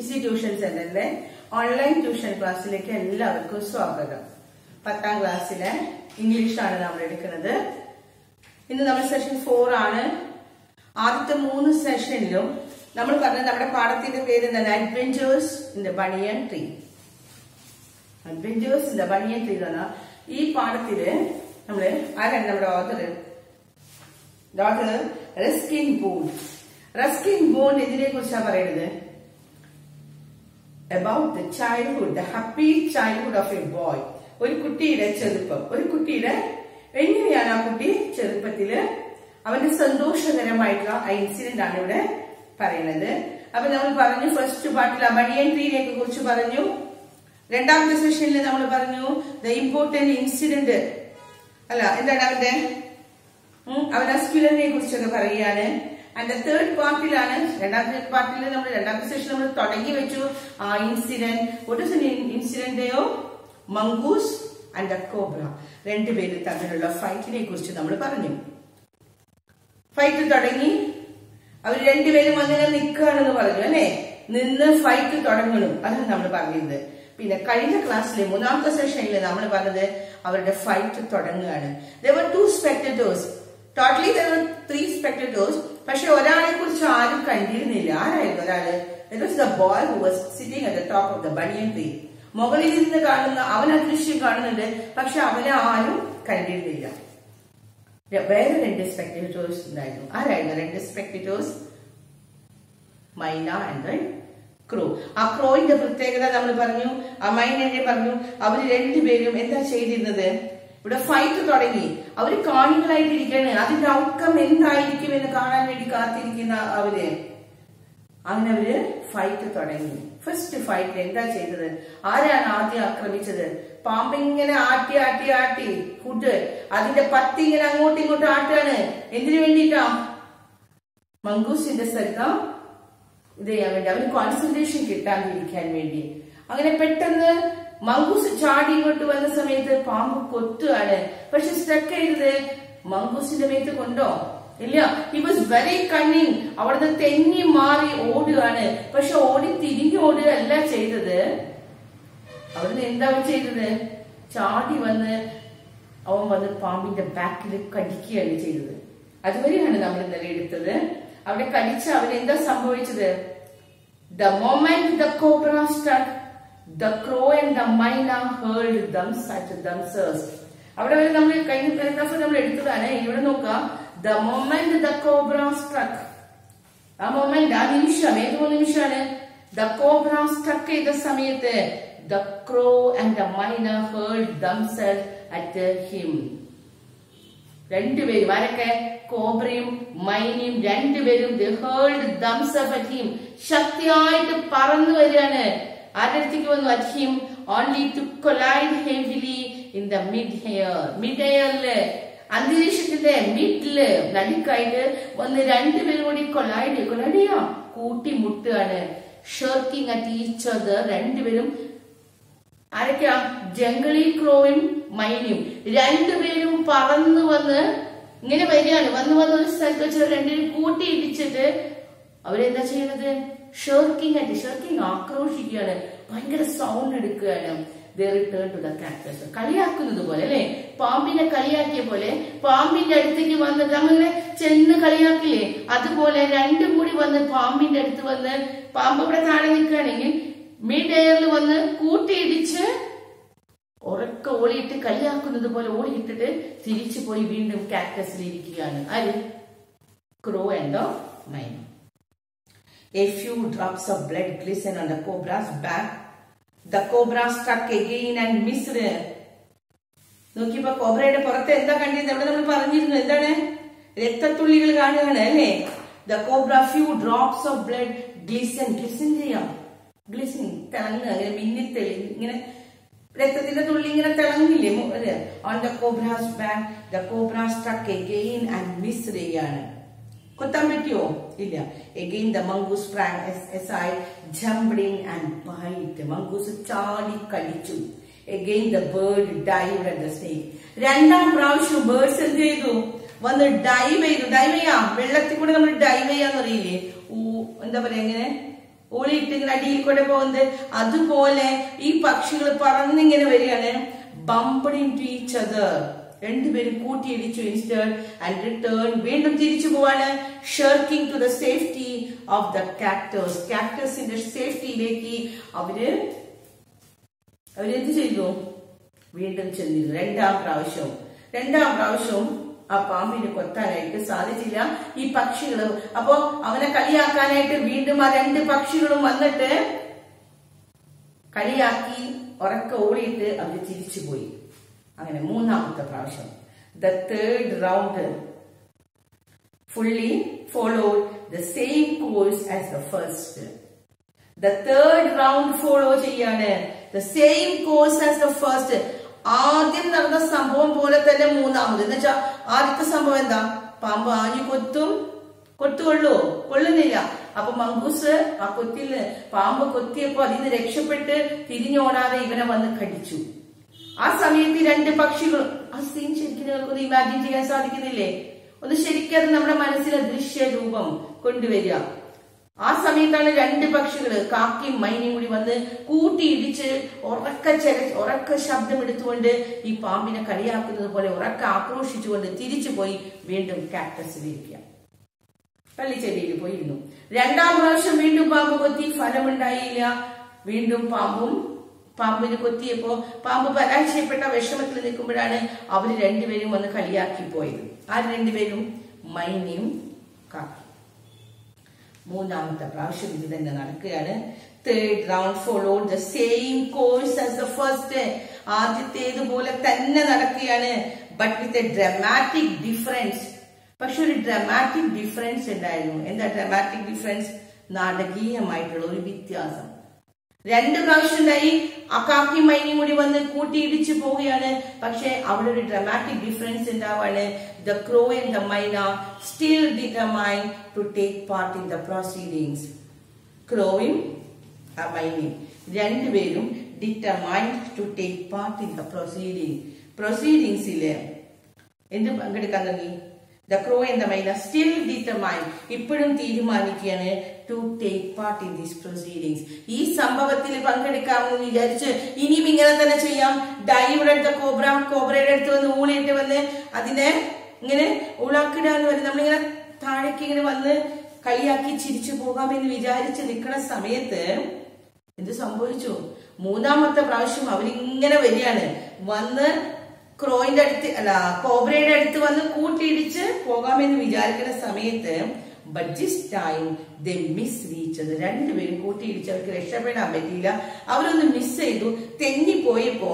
Easy tuition സെന്ററിലെ online tuition ക്ലാസ്സിലേക്ക് എല്ലാവർക്കും സ്വാഗതം. 10ാം ക്ലാസ്സിലെ ഇംഗ്ലീഷാണ് നമ്മൾ എടുക്കുന്നത്. ഇന്ന് നമ്മൾ സെഷൻ 4 ആണ്. ആദ്യത്തെ 3 സെഷനിലും നമ്മൾ പറഞ്ഞത് നമ്മുടെ പാഠത്തിന്റെ പേര് എന്താണ്? Adventures in the banian tree. Adventures in the banian tree എന്നാണ് ഈ പാഠത്തില് നമ്മള് ആരാണ് നമ്മുടെ author Ruskin bond. Ruskin bond ഇതിനെ കുറിച്ചാണ് പറയുന്നത്. About the childhood, the happy childhood of a boy. ഒരു കുട്ടിയുടെ ചെറുപ്പം, ഒരു കുട്ടിയുടെ എങ്ങനെയാണ് ആ കുട്ടി ചെറുപ്പത്തില് അവന്റെ സന്തോഷകരമായിട്ടുള്ള ആ ഇൻസിഡന്റ് ആണ് ഇവിടെ പറയുന്നത്. അപ്പൊ നമ്മൾ പറഞ്ഞു ഫസ്റ്റ് പാർട്ടിൽ ബനിയൻ ട്രീനെ കുറിച്ച് പറഞ്ഞു. രണ്ടാമത്തെ സെഷനിൽ നമ്മൾ പറഞ്ഞു ദ ഇമ്പോർട്ടന്റ് ഇൻസിഡന്റ് അല്ല എന്താണ് അവന്റെ സ്കില്ലിനെ കുറിച്ചൊക്കെ പറയുകയാണ്. ആൻഡ് തേർഡ് പാർട്ടിലാണ് രണ്ടാമത്തെ പാർട്ടിൽ നമ്മൾ രണ്ടാമത്തെ സെഷൻ നമ്മൾ തുടങ്ങി വെച്ചു ആ incident. What is incident of mongoose and the cobra. രണ്ടുപേരും തമ്മിലുള്ള ഫൈറ്റിനെ കുറിച്ച് നമ്മൾ പറഞ്ഞു. ഫൈറ്റ് തുടങ്ങി, അവർ രണ്ടുപേരും വന്നിങ്ങനെ നിൽക്കുകയാണെന്ന് പറഞ്ഞു അല്ലെ, നിന്ന് ഫൈറ്റ് തുടങ്ങണം, അതാണ് നമ്മൾ പറഞ്ഞത്. പിന്നെ കഴിഞ്ഞ ക്ലാസ്സിലെ 3ാമത്തെ സെഷനിൽ നമ്മൾ പറഞ്ഞത് അവരുടെ ഫൈറ്റ് തുടങ്ങുകയാണ്. There were 2 spectators. Totally there were 3 spectators. പക്ഷെ ഒരാളെ കുറിച്ച് ആരും കണ്ടിരുന്നില്ല. ആരായിരുന്നു ഒരാള്? That was the boy who was sitting at the top of the banyan tree. മുകളിൽ നിന്ന് കാണുന്ന അവൻ ആ ദൃശ്യം കാണുന്നുണ്ട്, പക്ഷെ അവനെ ആരും കണ്ടിരുന്നില്ല. വേറെ 2 സ്പെക്ടേറ്റേഴ്സ് ഉണ്ടായിരുന്നു. ആരായിരുന്നു 2 സ്പെക്ടേറ്റേഴ്സ്? മൈന ആൻഡ് ക്രോ. ആ ക്രോയിന്റെ പ്രത്യേകത നമ്മൾ പറഞ്ഞു, ആ മൈനന്റെ പറഞ്ഞു. അവര് രണ്ടുപേരും എന്താ ചെയ്തിരുന്നത്? ഇവിടെ ഫൈറ്റ് തുടങ്ങി, അവര് കാണികളായിട്ടിരിക്കുകയാണ്. അതിന്റെ ഔട്ട്കം എന്തായിരിക്കും എന്ന് കാണാൻ വേണ്ടി കാത്തിരിക്കുന്ന അവര്. അങ്ങനെ അവര് ഫൈറ്റ് തുടങ്ങി. ഫസ്റ്റ് ഫൈറ്റ് എന്താ ചെയ്തത്? ആരാണ് ആദ്യം ആക്രമിച്ചത്? പാമ്പിങ്ങനെ ആട്ടി ആട്ടി ആട്ടി ഫുഡ് അതിന്റെ പത്തി ഇങ്ങനെ അങ്ങോട്ടും ഇങ്ങോട്ടും ആട്ടാണ്. എന്തിനു വേണ്ടിയിട്ടാ? മംഗൂസിന്റെ സ്ഥലത്ത് ഇത് ചെയ്യാൻ വേണ്ടി, അവന് കോൺസെൻട്രേഷൻ കിട്ടാതിരിക്കാൻ വേണ്ടി. അങ്ങനെ പെട്ടെന്ന് മംഗൂസ് ചാടി ഇങ്ങോട്ട് വന്ന സമയത്ത് പാമ്പ് കൊത്തുകയാണ്. പക്ഷെ സ്റ്റക്ക് ചെയ്തത് മംഗൂസിന്റെ മേത്ത് കൊണ്ടോ? ഇല്ല. He was very cunning. അവിടുന്ന് തെന്നി മാറി ഓടുകയാണ്. പക്ഷെ ഓടി തിരിഞ്ഞു ഓടുകയല്ല ചെയ്തത്. അവിടുന്ന് എന്താ ചെയ്തത്? ചാടി വന്ന് അവൻ വന്ന് പാമ്പിന്റെ ബാക്കിൽ കടിക്കുകയാണ് ചെയ്തത്. അതുവരെയാണ് നമ്മൾ ഇന്നലെ എടുത്തത്. അവിടെ കടിച്ച അവരെന്താ സംഭവിച്ചത്? The moment the cobra struck, the crow and the myna hurled themselves. അവിടെ വരെ നമ്മൾ കഴിഞ്ഞ പാരഗ്രാഫ് നമ്മൾ എടുത്തതാണ്. ഇവിടെ നോക്കാം. The moment the cobra struck, ആ മൊമെന്റ്, ആ നിമിഷം, ഏതോ നിമിഷമാണ്. The cobra struck ചെയ്ത സമയത്ത് the crow and the myna hurled themselves at him. രണ്ടുപേരും, ആരൊക്കെ? കോബ്രയും മൈനയും രണ്ടുപേരും they hurled themselves at him. ശക്തിയായിട്ട് പറന്നു വരികയാണ്. ആരുടെ അടുത്തേക്ക് വന്നു? at him, only to collide heavily in the mid-air. mid-airല്, അന്തരീക്ഷത്തിന്റെ മിഡില്, നടുക്കായിട്ട് വന്ന് രണ്ടുപേരും കൂടി കൊളൈഡ് ചെയ്യാം, കൂട്ടിമുട്ടുകയാണ്. ഷർക്കിംഗ് അറ്റ് ഈച്ച് അതർ. രണ്ടുപേരും ആരൊക്കെയാ? ജംഗിളി ക്രോയും മൈനയും രണ്ടുപേരും പറന്നു വന്ന് ഇങ്ങനെ വരികയാണ്. വന്ന് ഒരു സ്ഥലത്ത് വെച്ച് രണ്ടുപേരും കൂട്ടിയിടിച്ചിട്ട് അവരെന്താ ചെയ്യുന്നത്? ഷർക്കിംഗ് ആക്രോശിക്കുകയാണ്, ഭയങ്കര സൗണ്ട് എടുക്കുകയാണ്. They return to the cactus. കളിയാക്കുന്നത് പോലെ അല്ലെ, പാമ്പിനെ കളിയാക്കിയ പോലെ പാമ്പിന്റെ അടുത്തേക്ക് വന്ന് നമ്മളിങ്ങനെ ചെന്ന് കളിയാക്കില്ലേ, അതുപോലെ രണ്ടും കൂടി വന്ന് പാമ്പിന്റെ അടുത്ത് വന്ന്, പാമ്പ് ഇവിടെ താഴെ നിൽക്കുകയാണെങ്കിൽ മിഡ് എയറിൽ വന്ന് കൂട്ടിയിടിച്ച് ഉറക്ക ഓളിയിട്ട് കളിയാക്കുന്നത് പോലെ ഓളിയിട്ടിട്ട് തിരിച്ചു പോയി വീണ്ടും കാക്ടസിൽ ഇരിക്കുകയാണ്. ആര്? ക്രോ ആൻഡ് മൈന. A few drops of blood glistened on the cobra's back. The cobra struck again and missed. നോക്കിയപ്പോ കോബ്രയുടെ പുറത്ത് എന്താ കണ്ടിരുന്നത്? അവിടെ നമ്മൾ പറഞ്ഞിരുന്നു എന്താണ്? രക്തത്തുള്ളികൾ കാണുകയാണ് അല്ലെ. The cobra, few drops of blood glisten ചെയ്യാം, തിളങ്ങുക, അങ്ങനെ മിന്നിത്തെളി, ഇങ്ങനെ രക്തത്തിന്റെ തുള്ളി ഇങ്ങനെ തിളങ്ങില്ലേ on the cobra's back. The cobra struck again and missed ചെയ്യാണ്. കൊത്താൻ പറ്റുമോ? ഇല്ല. Again the mongoose sprang aside, jumped in and bite. Mongoose ചാടി കടിച്ചു. Again the bird dived at the snake. രണ്ടാം പ്രാവശ്യം ബേർഡ്സ് എന്ത് ചെയ്തു? വന്ന് ഡൈവ് ചെയ്യാം. വെള്ളത്തിൽ കൂടെ നമ്മൾ ഡൈവ് ചെയ്യാന്ന് അറിയില്ലേ? എന്താ പറയാ, ഇങ്ങനെ ഊളിയിട്ട് ഇങ്ങനെ അടിയിൽ കൂടെ പോകുന്നത്. അതുപോലെ ഈ പക്ഷികൾ പറന്നിങ്ങനെ വരികയാണ്. ബംപ്ഡ് ഇൻടു ഈച്ച് അതർ, രണ്ടുപേരും കൂട്ടിയിടിച്ചു. ഇൻസ്റ്റഡ് ആൻഡ് റിട്ടേൺ, വീണ്ടും തിരിച്ചു പോവാണ്. Shirking to the safety of the cactus, കാക്ടസിന്റെ സേഫ്റ്റിയിലേക്ക് അവരെന്ത് ചെയ്തു? വീണ്ടും ചെന്നിരുന്നു. രണ്ടാം പ്രാവശ്യവും ആ പാമ്പിനെ കൊത്താനായിട്ട് സാധിച്ചില്ല ഈ പക്ഷികള്. അപ്പോ അവനെ കളിയാക്കാനായിട്ട് വീണ്ടും ആ രണ്ട് പക്ഷികളും വന്നിട്ട് കളിയാക്കി ഉറക്ക ഓടിയിട്ട് അവര് തിരിച്ചുപോയി. അങ്ങനെ മൂന്നാമത്തെ പ്രാവശ്യം. The third round fully followed the same course as the first. The third round follow ചെയ്യാണ് the same course as the first. ആദ്യം നടന്ന സംഭവം പോലെ തന്നെ മൂന്നാമത്. എന്ന് വെച്ചാൽ ആദ്യത്തെ സംഭവം എന്താ? പാമ്പ് ആഞ്ഞു കൊള്ളുന്നില്ല. അപ്പൊ മങ്കൂസ് ആ പാമ്പ് കൊത്തിയപ്പോ അതിന് രക്ഷപ്പെട്ട് തിരിഞ്ഞോടാതെ ഇവനെ വന്ന് കടിച്ചു. ആ സമയത്ത് രണ്ട് പക്ഷികളും, ആ സീൻ ശരിക്കും നിങ്ങൾക്കൊന്ന് ഇമാജിൻ ചെയ്യാൻ സാധിക്കുന്നില്ലേ? ഒന്ന് ശരിക്കും അത് നമ്മുടെ മനസ്സിലെ ദൃശ്യരൂപം കൊണ്ടുവരിക. ആ സമയത്താണ് രണ്ട് പക്ഷികള് കാക്കയും മൈനയും കൂടി വന്ന് കൂട്ടിയിടിച്ച് ഉറക്ക ശബ്ദം എടുത്തുകൊണ്ട് ഈ പാമ്പിനെ കളിയാക്കുന്നത് പോലെ ഉറക്ക ആക്രോശിച്ചുകൊണ്ട് തിരിച്ചു പോയി വീണ്ടും കാക്ടസിലിരിക്കുക, പള്ളിച്ചെടിയിൽ പോയിരുന്നു. രണ്ടാം പ്രാവശ്യം വീണ്ടും പാമ്പ് കൊത്തി, ഫലമുണ്ടായില്ല. വീണ്ടും പാമ്പിന് കൊത്തിയപ്പോ പാമ്പ് പരാജയപ്പെട്ട വിഷമത്തിൽ നിൽക്കുമ്പോഴാണ് അവര് രണ്ടുപേരും വന്ന് കളിയാക്കി പോയത്. ആ രണ്ടുപേരും മൈനയും കാക്കി. മൂന്നാമത്തെ പ്രാവശ്യം ഇത് തന്നെ നടക്കുകയാണ്. Third round followed the same course as the first. ആദ്യത്തേതുപോലെ തന്നെ നടക്കുകയാണ്. But with a dramatic difference. പക്ഷെ ഒരു ഡ്രമാറ്റിക് ഡിഫറൻസ് ഉണ്ടായിരുന്നു. എന്താ ഡ്രമാറ്റിക് ഡിഫറൻസ്? നാടകീയമായിട്ടുള്ള ഒരു വ്യത്യാസം. രണ്ട് പ്രാവശ്യം ഉണ്ടായി. ആ കാക്കി മൈനിയും കൂടി വന്ന് കൂട്ടിയിടിച്ചു പോവുകയാണ്. പക്ഷെ അവിടെ ഒരു ഡ്രമാറ്റിക് ഡിഫറൻസ് ഉണ്ടാവാണ്. The crow and the myna still determined to take part in the proceedings. ക്രോയും ആ മൈനയും രണ്ടുപേരും determined to take part in the പ്രൊസീഡിങ്സില് എന്ത് പങ്കെടുക്കാൻ തുടങ്ങി? The crow and the myna still determined, ഇപ്പോഴും തീരുമാനിക്കുകയാണ് to take part in these proceedings. ഈ സംഭവത്തിൽ പങ്കെടുക്കാമെന്ന് വിചാരിച്ച് ഇനിയും ഇങ്ങനെ തന്നെ ചെയ്യാം. ഡൈവർ എടുത്ത കോബ്രയുടെ അടുത്ത് വന്ന് ഊളിയിട്ട് വന്ന് അതിനെ ഇങ്ങനെ ഉളാക്കിടാന്ന് പറഞ്ഞ് നമ്മളിങ്ങനെ താഴേക്ക് ഇങ്ങനെ വന്ന് കളിയാക്കി ചിരിച്ചു പോകാമെന്ന് വിചാരിച്ച് നിൽക്കുന്ന സമയത്ത് എന്ത് സംഭവിച്ചു? മൂന്നാമത്തെ പ്രാവശ്യം അവരിങ്ങനെ വരികയാണ്. വന്ന് ക്രോയിന്റെ അടുത്ത് കോബ്രയുടെ അടുത്ത് വന്ന് കൂട്ടിയിടിച്ച് പോകാമെന്ന് വിചാരിക്കുന്ന സമയത്ത് but this time they miss റീച്ചത്. രണ്ടുപേരും കൂട്ടിയിടിച്ച് അവർക്ക് രക്ഷപ്പെടാൻ പറ്റിയില്ല. അവരൊന്ന് മിസ് ചെയ്തു. തെന്നിപ്പോയപ്പോ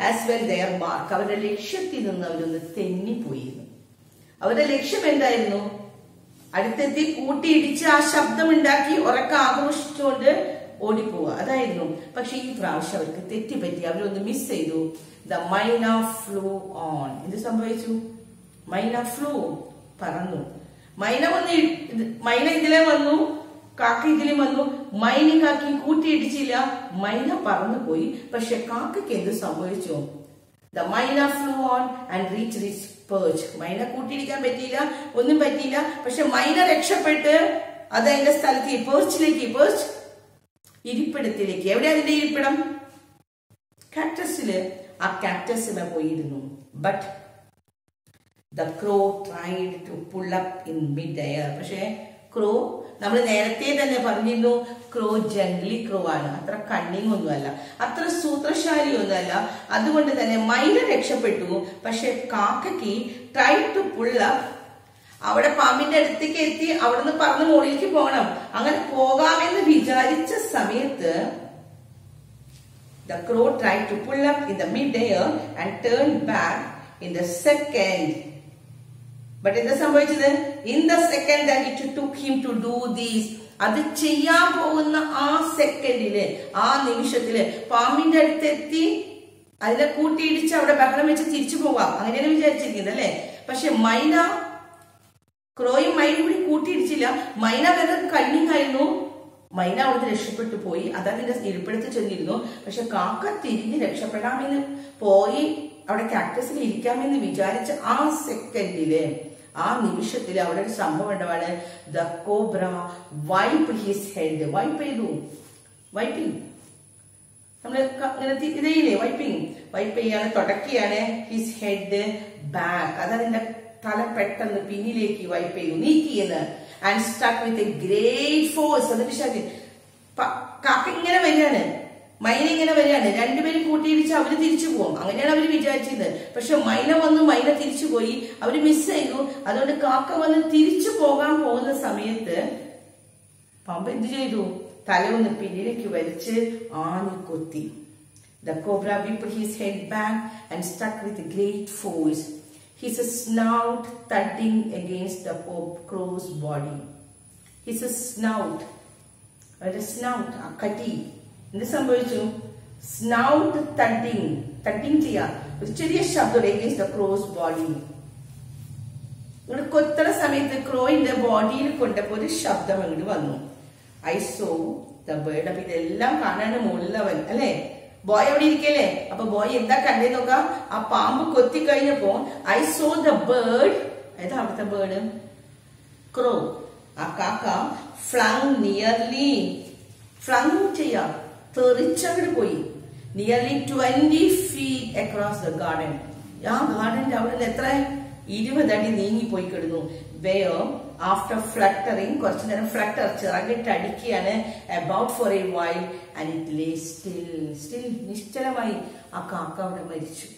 ആസ് വെൽ ദെയർ മാർക്ക്, അവരുടെ ലക്ഷ്യത്തിൽ നിന്ന് അവരൊന്ന് തെന്നിപ്പോയിരുന്നു. അവരുടെ ലക്ഷ്യം എന്തായിരുന്നു? അടുത്തെത്തി കൂട്ടിയിടിച്ച് ആ ശബ്ദമുണ്ടാക്കി ഉറക്കം ആഘോഷിച്ചുകൊണ്ട് ഓടിപ്പോവുക, അതായിരുന്നു. പക്ഷെ ഈ പ്രാവശ്യം അവർക്ക് തെറ്റിപ്പറ്റി. അവരൊന്ന് മിസ് ചെയ്തു. The myna flew on. എന്ത് സംഭവിച്ചു? മൈന ഫ്ലൂ, പറന്നു. മൈന ഇതിലെ വന്നു, കാക്ക ഇതിലും വന്നു. മൈനയും കാക്കയും കൂട്ടിയിടിച്ചില്ല. മൈന പറന്നു പോയി. പക്ഷെ കാക്കയ്ക്ക് എന്ത് സംഭവിച്ചു? The myna flew on and reach this perch. മൈന കൂട്ടിയിടിക്കാൻ പറ്റിയില്ല, ഒന്നും പറ്റിയില്ല. പക്ഷെ മൈന രക്ഷപ്പെട്ട് അത് അതിന്റെ സ്ഥലത്ത് പേർച്ച് ഇരിപ്പിടത്തിലേക്ക്. എവിടെ അതിന്റെ ഇരിപ്പിടം? കാക്ടസില്. ആ കാക്ടസിന് പോയിരുന്നു. But the crow tried to pull up in mid air. പക്ഷെ ക്രോ, നമ്മൾ നേരത്തെ തന്നെ പറഞ്ഞിരുന്നു, ക്രോ ജംഗ്ലി ക്രോ ആണ്. അത്ര കണ്ണിങ് ഒന്നുമല്ല, അത്ര സൂത്രശാലി ഒന്നുമല്ല. അതുകൊണ്ട് തന്നെ മൈന രക്ഷപ്പെട്ടു. പക്ഷെ കാക്കയ്ക്ക് ട്രൈ ടു പുൾ അപ്പ്, അവിടെ പാമ്പിന്റെ അടുത്തേക്ക് എത്തി അവിടുന്ന് പറന്ന് മുകളിലേക്ക് പോകണം. അങ്ങനെ പോകാമെന്ന് വിചാരിച്ച സമയത്ത് the crow tried to pull up in the mid-air and turned back in the second. But എന്താ സംഭവിച്ചത്? In the second that it took him to do this, അത് ചെയ്യാൻ പോകുന്ന ആ സെക്കൻഡില്, ആ നിമിഷത്തില് പാമ്പിന്റെ അടുത്തെത്തി അതിനെ കൂട്ടിയിടിച്ച് അവിടെ ബഹളം വെച്ച് തിരിച്ചു പോവാം, അങ്ങനെയാണ് വിചാരിച്ചിരിക്കുന്നത് അല്ലെ. പക്ഷെ ക്രോയും മൈനും കൂടി കൂട്ടിയിടിച്ചില്ല. മൈന വേറെ കണ്ണിങ് ആയിരുന്നു. മൈന അവിടുന്ന് രക്ഷപ്പെട്ടു പോയി. അതതിന്റെ ഇരിപ്പിടത്ത് ചെന്നിരുന്നു. പക്ഷെ കാക്ക തിരിഞ്ഞ് രക്ഷപ്പെടാമെന്ന് പോയി അവിടെ കാക്ടസിൽ ഇരിക്കാമെന്ന് വിചാരിച്ച ആ സെക്കൻഡില് ആ നിമിഷത്തിൽ അവിടെ ഒരു സംഭവം ഉണ്ടാവാണ്. The cobra wipe his head. Wiping നമ്മള് ഇതേയില്ലേ, വൈപ്പ് ചെയ്യാണ്, തുടക്കിയാണ്. ഹിസ് ഹെഡ് ബാക്ക്, അതതിന്റെ തല പെട്ടെന്ന് പിന്നിലേക്ക് വൈപ്പ് ചെയ്യും, നീക്കിയെന്ന്. And struck with a great force. അത് വിശ്വാസം കാക്ക ഇങ്ങനെ വരികയാണ്, മൈന ഇങ്ങനെ വരികയാണ്. രണ്ടുപേരും കൂട്ടിയിടിച്ച് അവര് തിരിച്ചു പോകും, അങ്ങനെയാണ് അവര് വിചാരിച്ചത്. പക്ഷെ മൈന വന്നു, മൈന തിരിച്ചു പോയി, അവര് മിസ് ചെയ്തു. അതുകൊണ്ട് കാക്ക വന്ന് തിരിച്ചു പോകാൻ പോകുന്ന സമയത്ത് പാമ്പ് എന്ത് ചെയ്തു? തല ഒന്ന് പിന്നിലേക്ക് വലിച്ച് ആഞ്ഞു കൊത്തി. The cobra whipped his head back and struck with great force, his snout thudding against the crow's body. His snout, ആ കടി എന്ത് സംഭവിച്ചു? സ്നൗട്ട് തട്ടിങ് ചെയ്യാ, ഒരു ചെറിയ ശബ്ദം against the crow's body. ഇങ്ങോട്ട് കൊത്തണ സമയത്ത് ക്രോയിന്റെ ബോഡിയിൽ കൊണ്ടപ്പോ ഒരു ശബ്ദം അങ്ങോട്ട് വന്നു. I saw the bird. അപ്പൊ ഇതെല്ലാം കാണാണ് മുകളിലവൻ അല്ലെ, ബോയ് അവിടെ ഇരിക്കല്ലേ. അപ്പൊ ബോയ് എന്താ കണ്ടേ നോക്കാം. ആ പാമ്പ് കൊത്തി കഴിഞ്ഞപ്പോ I saw the bird. ഏതാ അവിടുത്തെ ബേർഡ്? ക്രോ. ആ കാക്ക ഫ്ലങ് ചെയ്യാം, തെറിച്ചങ്ങോട്ട് പോയി. Nearly 20 feet across the garden. ആ ഗാർഡന്റെ അവിടെ നിന്ന് എത്ര 20 അടി നീങ്ങി പോയി കിടന്നു. Where after fluttering, കുറച്ചു നേരം ഫ്ലട്ടർ ചിറകിട്ട് അടിക്കുകയാണ്. About for a while and it lay still നിശ്ചലമായി. ആ കാക്ക അവിടെ മരിച്ചു.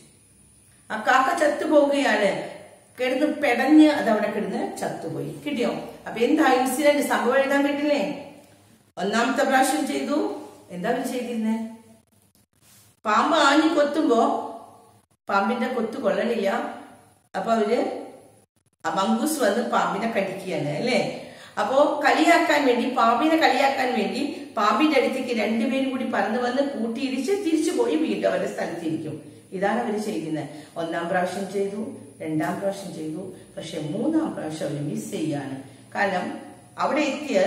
ആ കാക്ക ചത്തുപോകുകയാണ്, കിടന്ന് പെടഞ്ഞ് അതവിടെ കിടന്ന് ചത്തുപോയി. കിട്ടിയോ? അപ്പൊ എന്താ ഇൻസിഡന്റ്? സംഭവം എഴുതാൻ പറ്റില്ലേ? ഒന്നാമത്തെ പ്രാവശ്യം ചെയ്തു. എന്താ അവര് ചെയ്തിരുന്നേ? പാമ്പ് ആഞ്ഞു കൊത്തുമ്പോ പാമ്പിന്റെ കൊത്തു കൊള്ളണില്ല. അപ്പൊ അവര് മംഗൂസ് വന്ന് പാമ്പിനെ കടിക്കുകയാണ് അല്ലെ. അപ്പോ പാമ്പിനെ കളിയാക്കാൻ വേണ്ടി പാമ്പിന്റെ അടുത്തേക്ക് രണ്ടുപേരും കൂടി പറന്ന് വന്ന് കൂട്ടിയിടിച്ച് തിരിച്ചു പോയി വീണ്ടും അവരുടെ സ്ഥലത്തിരിക്കും. ഇതാണ് അവര് ചെയ്യുന്നത്. ഒന്നാം പ്രാവശ്യം ചെയ്തു, രണ്ടാം പ്രാവശ്യം ചെയ്തു, പക്ഷെ മൂന്നാം പ്രാവശ്യം അവര് മിസ് ചെയ്യാണ്. കാരണം അവിടെ എത്തിയ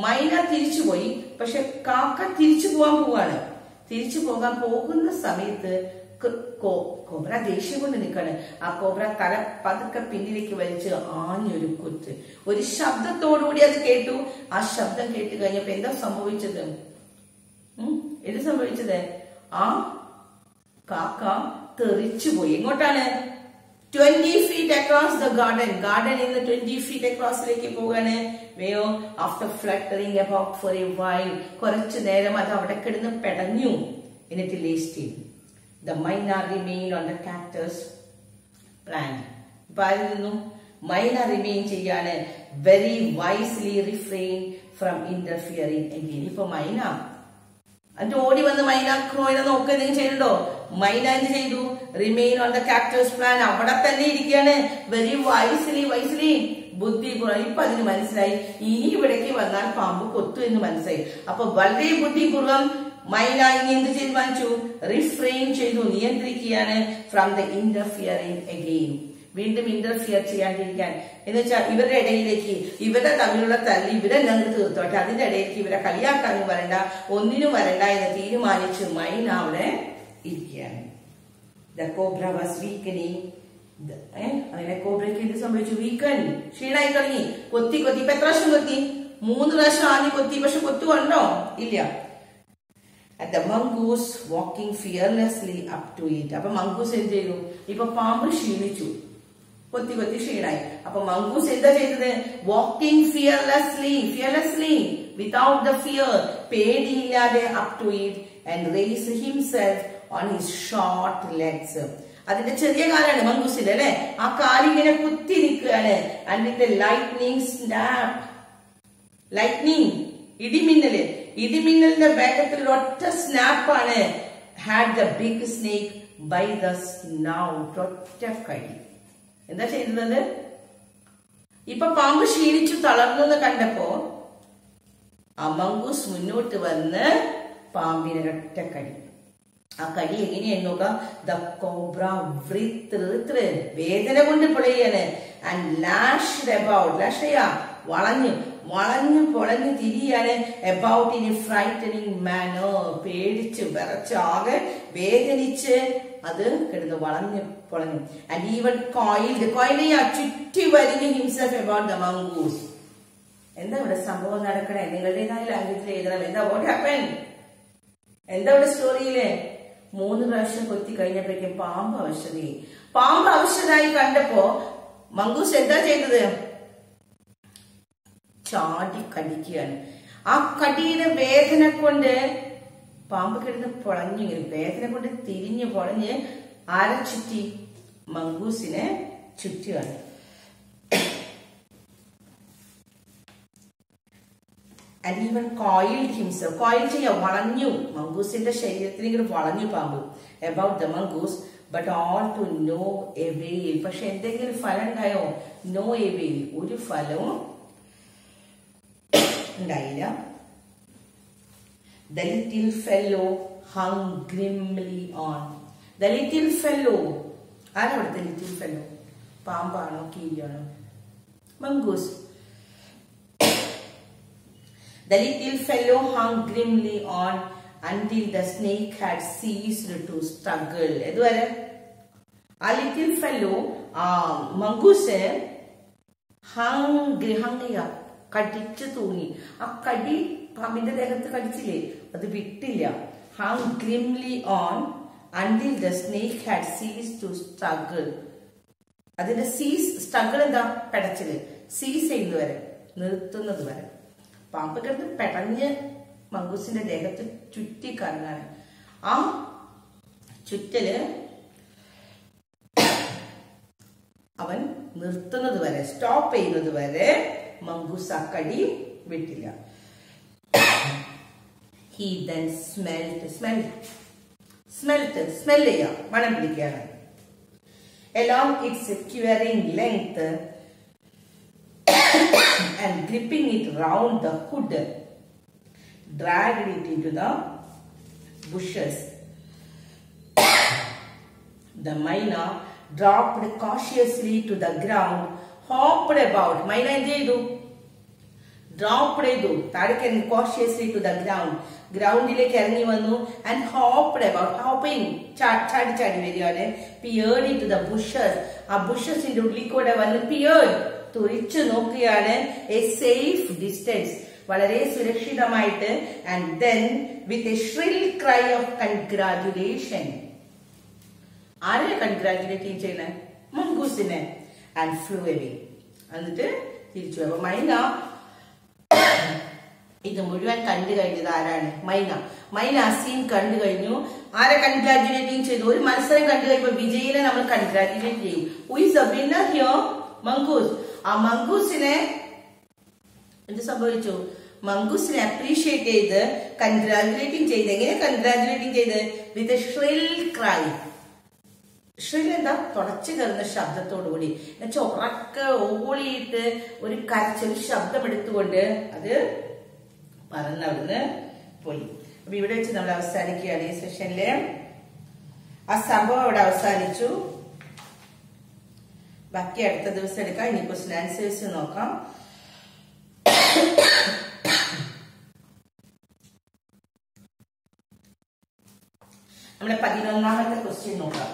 മൈന തിരിച്ചുപോയി, പക്ഷെ കാക്ക തിരിച്ചു പോകാൻ പോവാണ്. തിരിച്ചു പോകാൻ പോകുന്ന സമയത്ത് കോബ്ര ദേഷ്യം കൊണ്ട് നിൽക്കാണ്. ആ കോബ്ര തല പതുക്കെ പിന്നിലേക്ക് വലിച്ച് ആഞ്ഞൊരു കുത്ത്. ഒരു ശബ്ദത്തോടുകൂടി അത് കേട്ടു. ആ ശബ്ദം കേട്ട് കഴിഞ്ഞപ്പോ എന്താ സംഭവിച്ചത്? എന്ത് സംഭവിച്ചത്? ആ കാക്ക തെറിച്ചു പോയി. എങ്ങോട്ടാണ്? 20 feet across the garden. ഗാർഡനിൽ നിന്ന് 20 feet acrossലേക്ക് പോകാണ്. വേയോ after fluttering about for a while, കുറച്ചു നേരം അത് അവിടെ കിടന്ന് പെടഞ്ഞു. എന്നിട്ട് least the myna remained on the cactus plant. ഇപ്പൊ അതിൽ നിന്നും മൈന റിമെയിൻ ചെയ്യാണ്. very wisely refrain from interfering again. ഇപ്പൊ മൈന അത് ഓടി വന്ന് മൈന ക്രോയിനെ നോക്കുക എന്തെങ്കിലും ചെയ്യുന്നുണ്ടോ? മൈന എന്ത് ചെയ്തു? Remain on the cactus plant. അവിടെ തന്നെ ഇരിക്കുകയാണ്. വെരി വൈസ്ലി ബുദ്ധിപൂർവ്വം. ഇപ്പൊ അതിന് മനസ്സിലായി ഇനി ഇവിടേക്ക് വന്നാൽ പാമ്പ് കൊത്തു എന്ന് മനസ്സിലായി. അപ്പൊ വളരെ ബുദ്ധിപൂർവ്വം മൈന ഇനി എന്ത് തീരുമാനിച്ചു? റിഫ്രെയിൻ ചെയ്തു, നിയന്ത്രിക്കുകയാണ്. ഫ്രം ദ ഇന്റർഫിയറിംഗ് അഗെയിൻ, വീണ്ടും ഇന്റർഫിയർ ചെയ്യാണ്ടിരിക്കാൻ. എന്ന് വെച്ചാൽ ഇവരുടെ ഇടയിലേക്ക്, ഇവരുടെ തമ്മിലുള്ള തല്ലി ഇവരെ ഞങ്ങൾ തീർത്തോട്ടെ, അതിന്റെ ഇടയിലേക്ക് ഇവരെ കളിയാക്കാനും വരണ്ട, ഒന്നിനും വരണ്ട എന്ന് തീരുമാനിച്ച് മൈന അവിടെ ഇരിക്കുകയാണ്. The cobra was weakening. അങ്ങനെ കോബ്രയ്ക്ക് എന്ത് സംഭവിച്ചു? വീക്കൻ, ക്ഷീണായി തുടങ്ങി. കൊത്തി ഇപ്പൊ എത്ര പ്രാവശ്യം കൊത്തി? 3 പ്രാവശ്യം ആദ്യം കൊത്തി, പക്ഷെ കൊത്തു കണ്ടോ? ഇല്ല. At the mongoose walking fearlessly up to it. അപ്പൊ മംഗൂസ് എന്ത് ചെയ്തു? ഇപ്പൊ പാമ്പ് ക്ഷീണിച്ചു, കൊത്തി ക്ഷീണായി. അപ്പൊ മംഗൂസ് എന്താ ചെയ്തത്? Walking fearlessly without the fear, പേടിയില്ലാതെ up to it and raise himself on his short legs. അതിന്റെ ചെറിയ കാലാണ് മംഗൂസിന്റെ അല്ലെ. ആ കാലിങ്ങനെ കുത്തി നിൽക്കുകയാണ്. and with the lightning snap, ഇടിമിന്നലിന്റെ വേഗത്തിൽ ഒറ്റ സ്നാപ്പാണ്. Had the big snake by the snout. ഒറ്റ കടി. എന്താ ചെയ്തത്? ഇപ്പൊ പാമ്പ് ക്ഷീണിച്ചു തളർന്നു എന്ന് കണ്ടപ്പോ ആ മംഗൂസ് മുന്നോട്ട് വന്ന് പാമ്പിനെ ഒറ്റ കടി. ആ കടി എങ്ങനെയാണ് നോക്കാം. ദ കോബ്ര വേദന കൊണ്ട് പിളയാണ്. ആൻഡ് ലാഷ്ഡ് അബൌട്ട്, വളഞ്ഞു വളഞ്ഞു പൊളഞ്ഞു തിരിയാണ്. about in a frightening manner, പേടിച്ച് വിറച്ച് ആകെ വേദനിച്ച് അത് കിടന്ന് വളഞ്ഞു പൊളഞ്ഞു. and even coiled ചുറ്റി വരിഞ്ഞു himself about the mongoose. എന്താ ഇവിടെ സംഭവം നടക്കണേ? നിങ്ങളുടേതായ ലാംഗ്വേജിൽ എഴുതണം. എന്താ what happened? എന്താ ഇവിടെ സ്റ്റോറിയില്? 3 പ്രാവശ്യം കൊത്തി കഴിഞ്ഞപ്പോഴേക്കും പാമ്പ് അവശതയായി. പാമ്പ് അവശതായി കണ്ടപ്പോ മംഗൂസ് എന്താ ചെയ്തത്? ചാടി കടിക്കുകയാണ്. ആ കടിയുടെ വേദന കൊണ്ട് പാമ്പ് കിടന്ന് പൊളഞ്ഞു. വേദന കൊണ്ട് തിരിഞ്ഞു പൊളഞ്ഞ് ആരെ ചുറ്റി? മംഗൂസിനെ ചുറ്റുകയാണ്. and even coiled himself. coil ചെയ്യാ, വളഞ്ഞു. മംഗൂസിന്റെ ശരീരത്തിൽ ഇങ്ങനെ വളഞ്ഞു പാമ്പ്. about the mongoose, but all to no avail. പക്ഷെ എന്തെങ്കിലും ഫലം ഉണ്ടായോ? no avail. ഒരു ഫലവും ഉണ്ടായില്ല. the little fellow hung grimly on. the little fellow, ആരവിടുത്തെ little fellow? പാമ്പാണോ കീരിയാണോ? Mongoose. the little fellow hung grimly on until the snake had ceased to struggle. ഇതുവരെ ആ ലിറ്റിൽ ഫെല്ലോ മംഗൂസ് കടിച്ചു തൂങ്ങി. ആ കടി പാമ്പിന്റെ ദേഹത്ത് കടിച്ചില്ലേ, അത് വിട്ടില്ല. hung grimly on until the snake had ceased to struggle. അതിന്റെ സ്ട്രഗിൾ എന്താ? പെടച്ചില്. സീസ് ചെയ്യുന്നത് വരെ, നിർത്തുന്നത് വരെ. പാമ്പ് കിടന്ന് പെടഞ്ഞ് മംഗൂസിന്റെ ദേഹത്ത് ചുറ്റി കറങ്ങാണ്. ആ ചുറ്റല് അവൻ നിർത്തുന്നത് വരെ, സ്റ്റോപ്പ് ചെയ്യുന്നത് വരെ മംഗൂസ് ആ കടി വിട്ടില്ല. he then smell ചെയ്യാം, മണം പിടിക്കുകയാണ്. along its quivering length and gripping it round the hood, dragged it into the bushes. The myna dropped cautiously to the ground, hopped about. myna endu cheyidu? dropped ചെയ്തു, താഴേക്ക് cautiously to the ground, ഗ്രൗണ്ടിലേക്ക് ഇറങ്ങി വന്നു. and hopped about, hopping, ചാടി ചാടി വരികയാണ്. peered into the bushes, ആ ബുഷസിന്റെ ഉള്ളിൽ കൂടെ വന്ന് peered, തുറിച്ചു നോക്കുകയാണ്. a safe distance, വളരെ സുരക്ഷിതമായിട്ട്. and then with a shrill cry of congratulation, ആരെ കൺഗ്രാറ്റുലേറ്റ് ചെയ്യുന്നത്? മംഗൂസിനെ. and flew away, എന്നിട്ട് തിരിച്ചു. അപ്പൊ മൈന ഇത് മുഴുവൻ കണ്ടു കഴിഞ്ഞത് ആരാണ്? മൈന സീൻ കണ്ടു കഴിഞ്ഞു. ആരെ കൺഗ്രാറ്റുലേറ്റിംഗ് ചെയ്തു? ഒരു മത്സരം കണ്ടു കഴിയുമ്പോൾ വിജയിനെ നമ്മൾ കൺഗ്രാറ്റുലേറ്റ് ചെയ്യും. who is the winner here? Mongoose. ആ മംഗൂസിനെ എന്ത് സംഭവിച്ചു? മംഗൂസിനെ അപ്രീഷിയേറ്റ് ചെയ്ത് കൺഗ്രാറ്റുലേറ്റിംഗ് ചെയ്ത്. എങ്ങനെ കൺഗ്രാറ്റുലേറ്റിംഗ് ചെയ്ത്? With a shrill cry. Shrill എന്താ? തുടച്ചു കയറുന്ന ശബ്ദത്തോടുകൂടി, എന്നുവെച്ചാൽ ഉറക്കെ ഓളിയിട്ട് ഒരു കരച്ചൊരു ശബ്ദം എടുത്തുകൊണ്ട് അത് പറന്നവിടുന്ന് പോയി. അപ്പൊ ഇവിടെ വെച്ച് നമ്മൾ അവസാനിക്കുകയാണ് ഈ സെഷനില്. ആ സംഭവം അവിടെ അവസാനിച്ചു. ബാക്കി അടുത്ത ദിവസം എടുക്കാം. ഇനി ക്വസ്റ്റ്യൻ ആൻസേഴ്സ് നോക്കാം. നമ്മുടെ 11ാമത്തെ ക്വസ്റ്റ്യൻ നോക്കാം.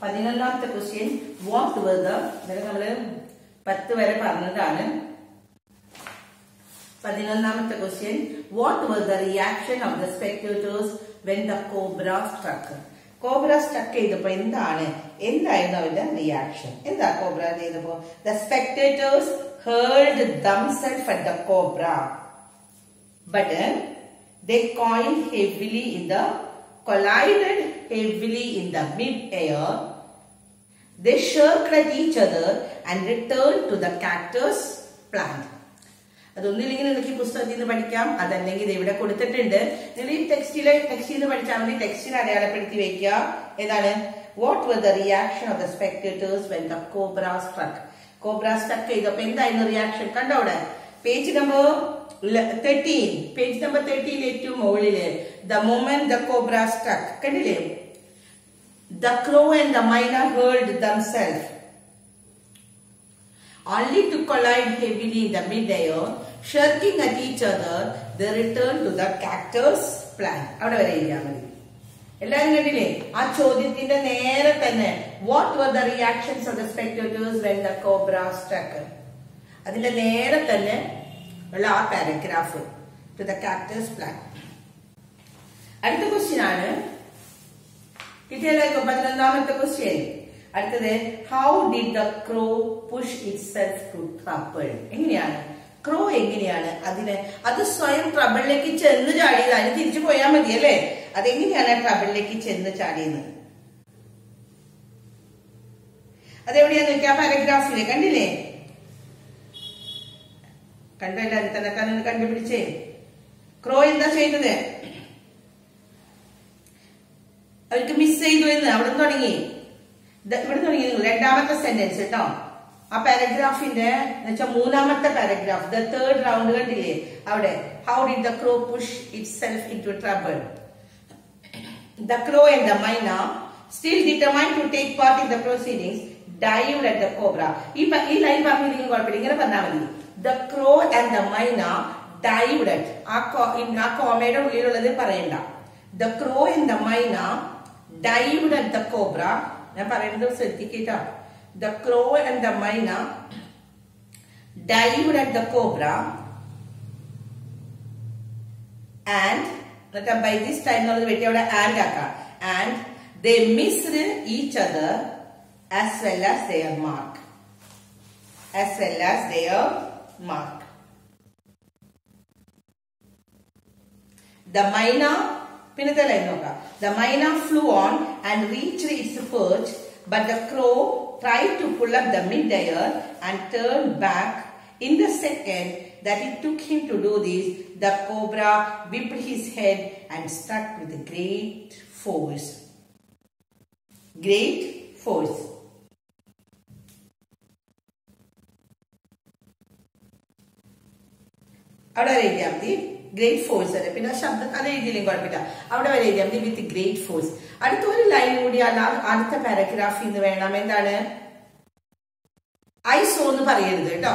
11ാമത്തെ ക്വസ്റ്റ്യൻ, വാട്ട് വർ ദ, നമ്മള് 10 വരെ പറഞ്ഞതാണ്. 11ാമത്തെ question, what were the reaction of the spectators when the cobra struck. Cobra struck ചെയ്തപ്പോ എന്തായിരുന്നു അവരുടെ റിയാക്ഷൻ? എന്താ കോബ്ര ചെയ്തപ്പോ? The spectators heard themselves at the cobra, but they collided heavily in the mid-air. They shirked at each other and returned to the cactus plant. അതൊന്നില്ലെങ്കിൽ നിങ്ങൾക്ക് ഈ പുസ്തകത്തിൽ നിന്ന് പഠിക്കാം, അതല്ലെങ്കിൽ ഇത് ഇവിടെ കൊടുത്തിട്ടുണ്ട്. നിങ്ങൾ ഈ ടെക്സ്റ്റിൽ നിന്ന് പഠിച്ചാൽ മതി. ടെക്സ്റ്റിൽ അടയാളപ്പെടുത്തി വെക്കുക. ഏതാണ്? What were the reaction of the spectators when the cobra struck. Cobra struck ചെയ്തപ്പോ എന്തായിരുന്നു റിയാക്ഷൻ? കണ്ടോ അവിടെ പേജ് നമ്പർ 13, പേജ് നമ്പർ 13 ഏറ്റവും മുകളില്, ദ മൊമെന്റ് ദ കോബ്ര സ്ട്രക്ക്, കണ്ടില്ലേ? ദ ക്രോ ആൻഡ് ദ മൈന heard themselves. only to collide heavily in the mid-air, shirking at each other, they return to the cactus plant. അവിടെ വരെ എഴുതിയാൽ മതി. എല്ലാവരും കണ്ടില്ലേ? ആ ചോദ്യത്തിന്റെ നേരെ തന്നെ what were the reactions of the spectators when the cobra struck? അതിന്റെ നേരെ തന്നെ ഉള്ള ആ paragraph to the cactus plant. അടുത്ത ക്വസ്റ്റ്യൻ ആണ് കിട്ടിയല്ലോ. 11ാമത്തെ ക്വസ്റ്റ്യൻ. അടുത്തത് how did the crow push itself to trouble? എങ്ങനെയാണ് ക്രോ എങ്ങനെയാണ് അത് സ്വയം ട്രബിളിലേക്ക് ചെന്ന് ചാടിയത്? അതിന് തിരിച്ചു പോയാൽ മതി അല്ലേ? അതെങ്ങനെയാണ് ട്രബിളിലേക്ക് ചെന്ന് ചാടിയത്? അതെവിടെയാന്ന് നോക്കിയാ പാരഗ്രാഫില് കണ്ടില്ലേ? കണ്ടല്ല, അത് തന്നെ കണ്ടുപിടിച്ചേ. ക്രോ എന്താ ചെയ്യുന്നത്? അവർക്ക് മിസ് ചെയ്തു എന്ന് അവിടെ തുടങ്ങി. ഇവിടെ തുടങ്ങി. രണ്ടാമത്തെ സെന്റൻസ് കേട്ടോ. ആ പാരഗ്രാഫിന്റെ എന്നുവെച്ചാൽ 3ാമത്തെ പാരഗ്രാഫ്, ദ തേർഡ് റൗണ്ട് കണ്ടില്ലേ? അവിടെ how did the crow push itself into trouble? The crow and the myna still determined to take part in the proceedings dived at the cobra. ഈ line പറഞ്ഞില്ലെങ്കിൽ കുഴപ്പമില്ല, ഇങ്ങനെ പറഞ്ഞാൽ മതി. The crow and the myna dived at, ആ കോമയുടെ ഉള്ളിലുള്ളത് പറയണ്ട. The crow and the myna dived at the cobra. ഞാൻ പറയുന്നത് ശ്രദ്ധിക്കട്ടോ. The crow and the myna dived at the cobra and by this time and they missed each other as well as their mark. The myna the myna flew on and reached its perch, but the crow tried to pull up the mid-air and turned back. In the second that it took him to do this, the cobra whipped his head and struck with great force. അവിടെ വരെ എഴുതിയാൽ മതി. Great force അല്ലെ, പിന്നെ ശബ്ദം അത് എഴുതിയില്ലെങ്കിൽ കുഴപ്പമില്ല. അവിടെ വരെ എഴുതിയാൽ മതി വിത്ത് ഗ്രേറ്റ് ഫോഴ്സ്. അടുത്ത ഒരു ലൈൻ കൂടി അടുത്ത പാരഗ്രാഫിൽ നിന്ന് വേണം. എന്താണ്? ഐ സോ എന്ന് പറയരുത് കേട്ടോ.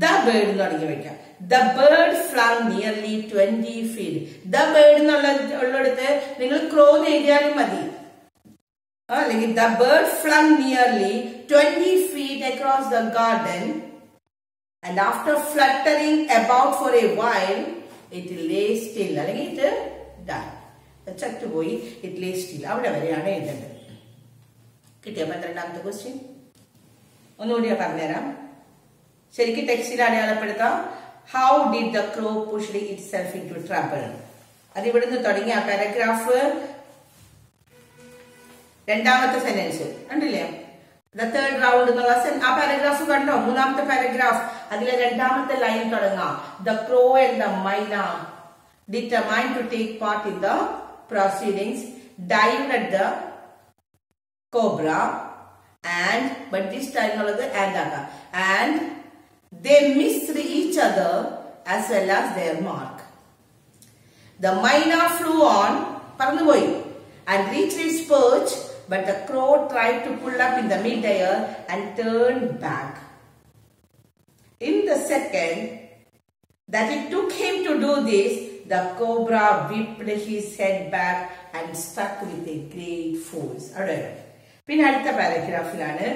ദ ബേർഡ് എന്ന് തുടങ്ങി വെക്കാം. The bird flung nearly 20 feet. The bird എന്നുള്ളടത്ത് നിങ്ങൾ ക്രോ എന്ന് എഴുതിയാലും മതി. അല്ലെങ്കിൽ the bird flung nearly 20 feet across the garden and after fluttering about for a while it lay still. അല്ലെങ്കിൽ it died. ചത്തുപോയി. It lay still. അവിടെ വരെയാണ് എഴുതേണ്ടത്. കിട്ടിയ 12ാമത്തെ ക്വസ്റ്റ്യൻ ഒന്നുകൂടി പറഞ്ഞുതരാം. ശരിക്കും ടെക്സ്റ്റിൽ അടയാളപ്പെടുത്താം. How did the crow push itself into trouble? അത് ഇവിടുന്ന് തുടങ്ങി ആ പാരഗ്രാഫ് 2ാമത്തെ സെന്റൻസ് കണ്ടില്ലേ? ദ തേർഡ് റൗണ്ട് എന്നുള്ള ആ പാരഗ്രാഫ് കണ്ടോ? 3ാമത്തെ പാരഗ്രാഫ് അതിലെ 2ാമത്തെ ലൈൻ തുടങ്ങാം. The crow and the myna determined to take part in the proceedings dived at the cobra but this time and they missed each other as well as their mark. The myna flew on and reached its perch, but the crow tried to pull up in the mid-air and turned back. In the second that it took him to do this, the cobra whipped his head back and struck with a great force. പിന്നെ അടുത്ത പാരഗ്രാഫിലാണ്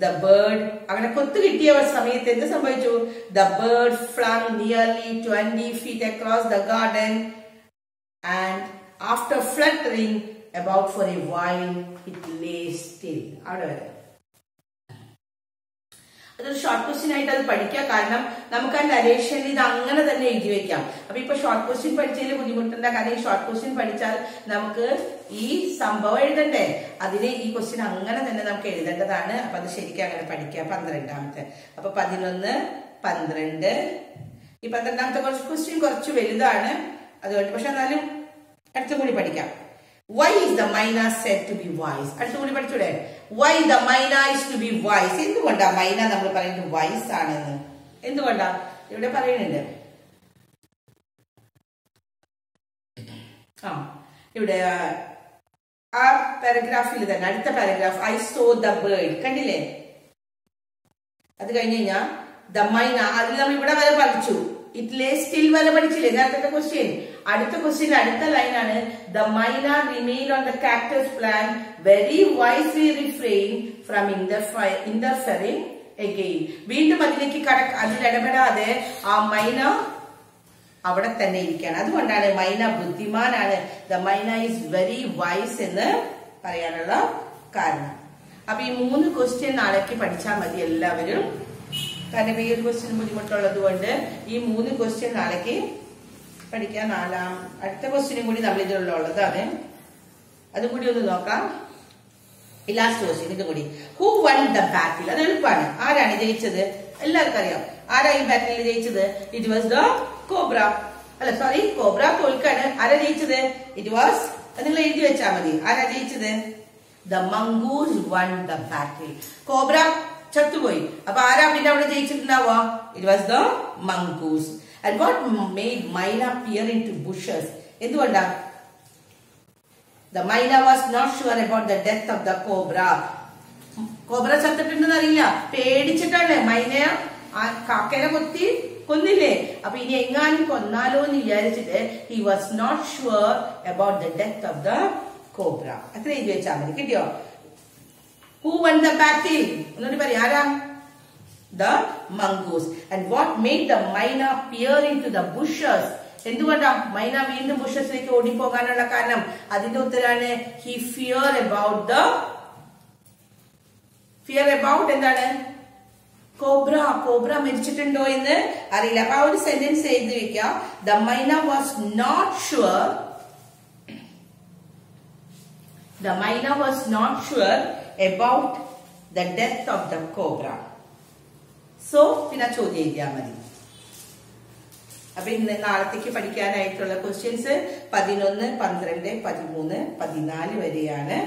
the bird അങ്ങനെ കൊത്തു കിട്ടിയ സമയത്ത് എന്ത് സംഭവിച്ചു? The bird flung nearly 20 feet across the garden and after fluttering about for a while it lay still. അവിടെ വരെ അതൊരു ഷോർട്ട് ക്വസ്റ്റ്യൻ ആയിട്ട് അത് പഠിക്കാം. കാരണം നമുക്ക് ആ നരേഷനിൽ ഇത് അങ്ങനെ തന്നെ എഴുതി വെക്കാം. അപ്പൊ ഇപ്പൊ ഷോർട്ട് ക്വസ്റ്റ്യൻ പഠിച്ചതിൽ ബുദ്ധിമുട്ടുണ്ട്. കാരണം ഈ ഷോർട്ട് ക്വസ്റ്റ്യൻ പഠിച്ചാൽ നമുക്ക് ഈ സംഭവം എഴുതണ്ടേ, അതിന് ഈ ക്വസ്റ്റ്യൻ അങ്ങനെ തന്നെ നമുക്ക് എഴുതേണ്ടതാണ്. അപ്പൊ അത് ശരിക്കും അങ്ങനെ പഠിക്കാം. 12ാമത്തെ അപ്പൊ 11, 12 ഈ 12ാമത്തെ ക്വസ്റ്റ്യൻ കുറച്ച് വലുതാണ്. അതുകൊണ്ട് പക്ഷെ എന്നാലും അടുത്തും കൂടി പഠിക്കാം. Why is the myna said to be wise? അടുത്തുകൂടി പഠിച്ചൂടെ? Why the myna is to be wise? എന്തുകൊണ്ടാ മൈന നമ്മൾ പറയുന്നത് വൈസ് ആണെന്ന്? എന്തുകൊണ്ടാ ഇവിടെ പറയുന്നുണ്ട്? ഇവിടെ ആ പാരഗ്രാഫിൽ തന്നെ അടുത്ത paragraph I so the bird കണ്ടില്ലേ? അത് കഴിഞ്ഞ് കഴിഞ്ഞാൽ ദ മൈന, അതിൽ നമ്മൾ ഇവിടെ വരെ പഠിച്ചു. ഇറ്റ് ലേ സ്റ്റിൽ വരെ പഠിച്ചില്ലേ നേരത്തെ ക്വസ്റ്റ്യൻ. അടുത്ത ക്വസ്റ്റ്യൻ അടുത്ത ലൈനാണ് the myna remain on the cactus plant very wisely refrain from interfering again. വീണ്ടും അതിലേക്ക് അതിലിടപെടാതെ ആ മൈന അവിടെ തന്നെ ഇരിക്കുകയാണ്. അതുകൊണ്ടാണ് മൈന ബുദ്ധിമാനാണ്, ദ മൈന ഈസ് വെരി വൈസ് എന്ന് പറയാനുള്ള കാരണം. അപ്പൊ ഈ 3 ക്വസ്റ്റ്യൻ നാളേക്ക് പഠിച്ചാൽ മതി എല്ലാവരും. കാരണം ഈ ഒരു ക്വസ്റ്റ്യൻ ബുദ്ധിമുട്ടുള്ളത് കൊണ്ട് ഈ 3 ക്വസ്റ്റ്യൻ നാളേക്ക് പഠിക്കാൻ. അടുത്ത ക്വസ്റ്റ്യനും കൂടി നമ്മൾ ഇതിലുള്ളതാണ്, അതും കൂടി ഒന്ന് നോക്കാം. ഈ ലാസ്റ്റ് ക്വസ്റ്റ്യൻ ഇതും കൂടി. ഹു വൺ ദ ബാറ്റിൽ? അത് എളുപ്പമാണ്. ആരാണ് ജയിച്ചത്? എല്ലാവർക്കും അറിയാം. ആരാ ഈ ബാറ്റിൽ ജയിച്ചത്? It was the cobra. അല്ല സോറി, കോബ്ര തോൽക്കാണ്. ആരാ ജയിച്ചത്? ഇറ്റ് വാസ്, നിങ്ങൾ എഴുതി വെച്ചാൽ മതി. ആരാ ജയിച്ചത്? The mongoose won the battle. Cobra ചത്തുപോയി. അപ്പൊ ആരാ പിന്നെ അവിടെ ജയിച്ചിട്ടുണ്ടാവുക? It was the mongoose. And what made myna peer into bushes? എന്തുകൊണ്ടാ? The Myna was not sure about the death of the cobra. Cobra ചത്തിട്ടുണ്ടെന്ന് അറിയില്ല, പേടിച്ചിട്ടാണ്. മൈനയെ കാക്കേനെ കൊന്നില്ലേ, അപ്പൊ ഇനി എങ്ങാനും കൊന്നാലോ എന്ന് വിചാരിച്ചിട്ട് he was not sure about the death of the cobra. അത്ര എഴുതി വെച്ചാൽ മതി. കിട്ടിയോ? Who won the battle? ഒന്നുകൂടി പറയാം. ആരാ? The mongoose. And what made the Myna peer into the bushes? എന്തുകൊണ്ടാ മൈന വീണ്ടും ബുഷസിലേക്ക് ഓടിപ്പോകാനുള്ള കാരണം? അതിന്റെ ഉത്തരാണ് he fear about എന്താണ്? കോബ്ര. കോബ്ര മരിച്ചിട്ടുണ്ടോ എന്ന് അറിയില്ല. അപ്പൊ ആ ഒരു സെന്റൻസ് എഴുതി വെക്കാം. The myna was not sure about the death of the cobra. So പിന്നെ ചോദ്യം എഴുതിയാൽ മതി. അപ്പൊ ഇന്ന് നാളത്തേക്ക് പഠിക്കാനായിട്ടുള്ള ക്വസ്റ്റ്യൻസ് 11, 12, 13, 14 വരെയാണ്.